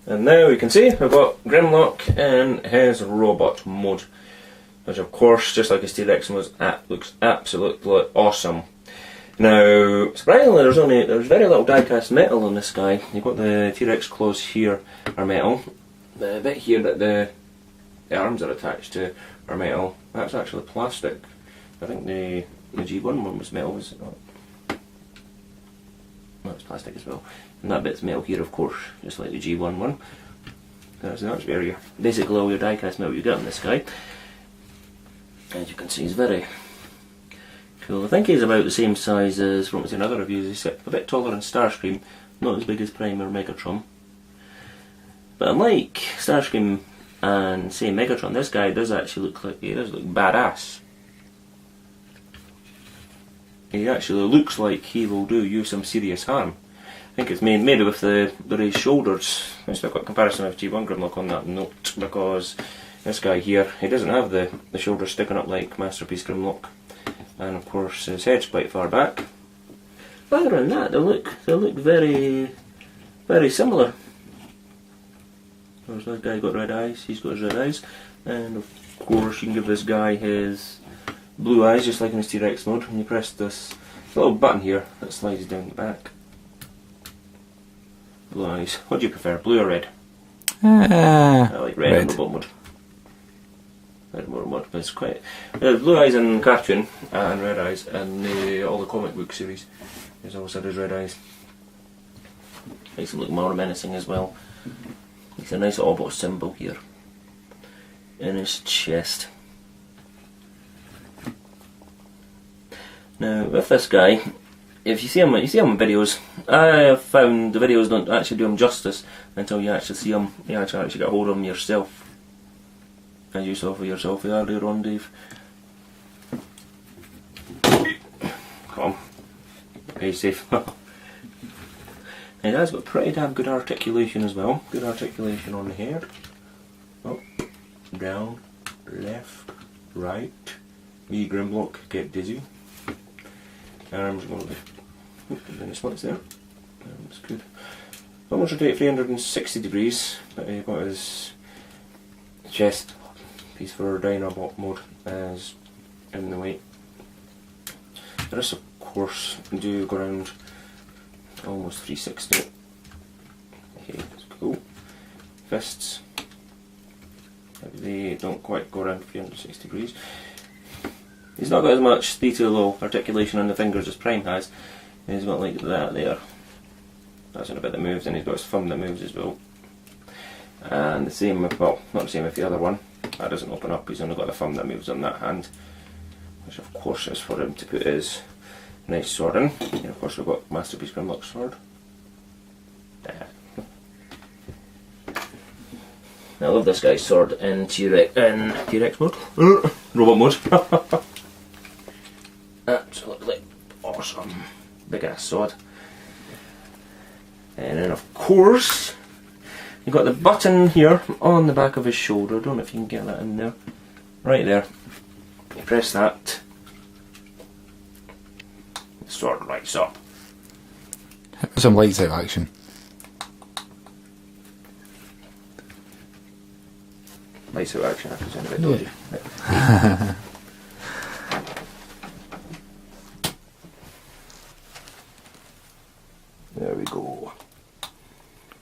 And now you can see we've got Grimlock in his robot mode, which of course, just like his T-Rex mode, looks absolutely awesome. Now, surprisingly, there's very little die-cast metal on this guy. You've got the T-Rex claws here are metal. The bit here that the arms are attached to are metal. That's actually plastic. I think the G1 one was metal, was it not? No, it's plastic as well. And that bit's metal here, of course, just like the G1 one. That's very basically all your die-cast metal you get on this guy. As you can see, he's very cool. I think he's about the same size as from what's in other reviews. He's a bit taller than Starscream, not as big as Prime or Megatron. But unlike Starscream and say Megatron, this guy does actually look badass. He actually looks like he will do you some serious harm. I think it's maybe with the raised shoulders. I've got a comparison with G1 Grimlock on that note, because this guy here, he doesn't have the shoulders sticking up like Masterpiece Grimlock, and of course his head's quite far back. But other than that, they look very, very similar. There's that guy got red eyes, he's got his red eyes, and of course you can give this guy his blue eyes just like in his T-Rex mode. When you press this little button here that slides down the back. Blue eyes. What do you prefer, blue or red? I like red in robot mode. Red robot mode, but it's quite blue eyes in cartoon and red eyes in all the comic book series. He's always had his red eyes. Makes him look more menacing as well. It's a nice Autobot symbol here in his chest. Now with this guy, if you see him in videos, I have found the videos don't actually do him justice until you actually see him. You actually get hold of him yourself. As you saw for yourself earlier on, Dave. Come on, play safe. He has got pretty damn good articulation as well. Good articulation on the head. Up, down, left, right. Me Grimlock get dizzy. Arms going to be in the splits there. That's good. Almost rotate 360 degrees, but you've got his chest piece for Dinobot mode as in the way. The rest, of course, do go around almost 360. Okay, that's cool. Fists, they don't quite go around 360 degrees. He's not got as much detail or articulation on the fingers as Prime has. He's got like that there. That's in a bit that moves, and he's got his thumb that moves as well. And the same with, well, not the same with the other one. That doesn't open up, he's only got the thumb that moves on that hand. Which of course is for him to put his nice sword in. And of course we've got Masterpiece Grimlock's sword. I love this guy's sword in T-Rex mode. Robot mode. Absolutely awesome. Big ass sword. And then of course you've got the button here on the back of his shoulder. I don't know if you can get that in there. Right there. You press that. The sword lights up. Some lights out action. Lights out action, I can sound a bit dodgy. Yeah. There we go.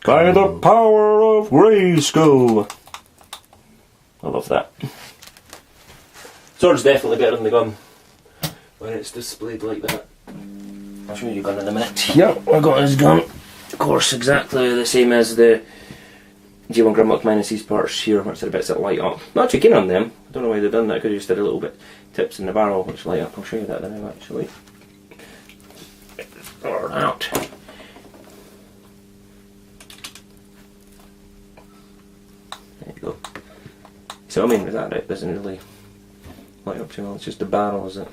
By the power of Grayskull! I love that. Sword's definitely better than the gun when it's displayed like that. I'll show you the gun in a minute. Yep, I got his gun. Of course, exactly the same as the G1 Grimlock minus these parts here, which are the bits that light up. Not too keen on them. I don't know why they've done that. I could have just did a little bit tips in the barrel which light up. I'll show you that now actually. Or out. There you go. So I mean, with that, it doesn't really light up too well. It's just the barrel, is it?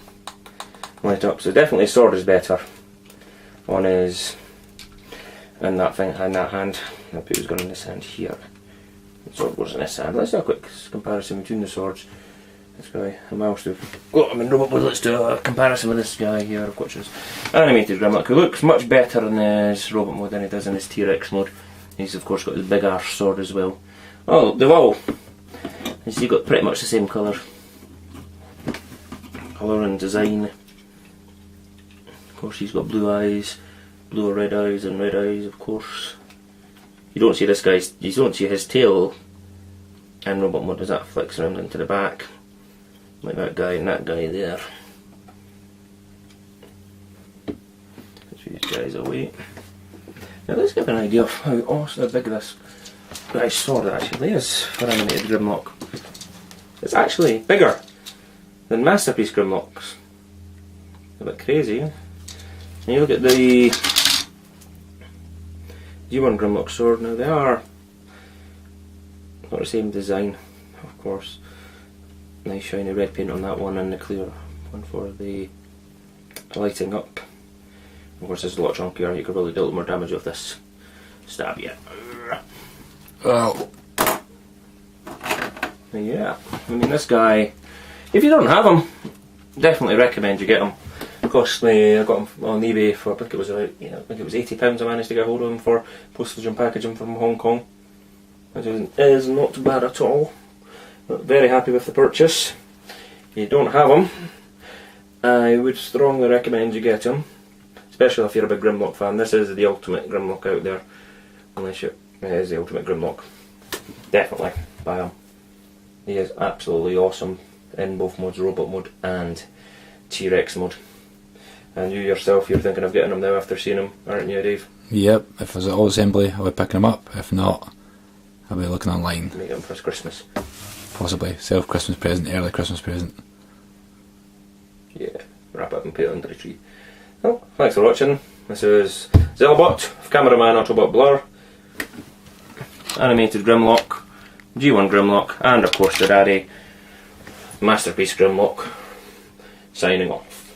Light up. So definitely sword is better. One is in that thing, in that hand. I'll put his gun in this hand here. The sword goes in this hand. Let's do a quick comparison between the swords. This guy, a mouse to got him in robot mode. Let's do a comparison with this guy here, which is animated Grimlock, who looks much better in his robot mode than he does in his T-Rex mode. He's of course got his big arse sword as well. Oh, they've all, you see, got pretty much the same colour and design. Of course he's got blue eyes, blue or red eyes, and red eyes of course. You don't see this guy's, you don't see his tail in robot mode as that flicks around into the back, like that guy and that guy there. Let's these guys away. Now let's give an idea of how awesome, how big this guy's sword actually is for animated Grimlock. It's actually bigger than Masterpiece Grimlocks. A bit crazy, eh? And you look at the G1 Grimlock sword, now they are not the same design, of course. Nice shiny red paint on that one and the clear one for the lighting up. Of course this is a lot chunkier, you could probably do a little more damage with this stab yet. Well, Yeah, I mean this guy, if you don't have him, definitely recommend you get him. Cost me, I got him on eBay for, I think it was about, I think it was £80 I managed to get hold of him for postage and packaging from Hong Kong. Which is not bad at all. Very happy with the purchase. If you don't have him, I would strongly recommend you get him. Especially if you're a big Grimlock fan. This is the ultimate Grimlock out there. Unless it is the ultimate Grimlock. Definitely buy him. He is absolutely awesome in both modes, robot mode and T-Rex mode. And you yourself, you're thinking of getting him now after seeing him, aren't you, Dave? yep, if there's an all assembly, I'll be picking them up. If not, I'll be looking online. Make him for Christmas. Possibly. Self-Christmas present, early Christmas present. Yeah, wrap up and put it under the tree. Well, thanks for watching. This is Zelbot, Cameraman Autobot Blur, Animated Grimlock, G1 Grimlock, and of course the daddy, Masterpiece Grimlock, signing off.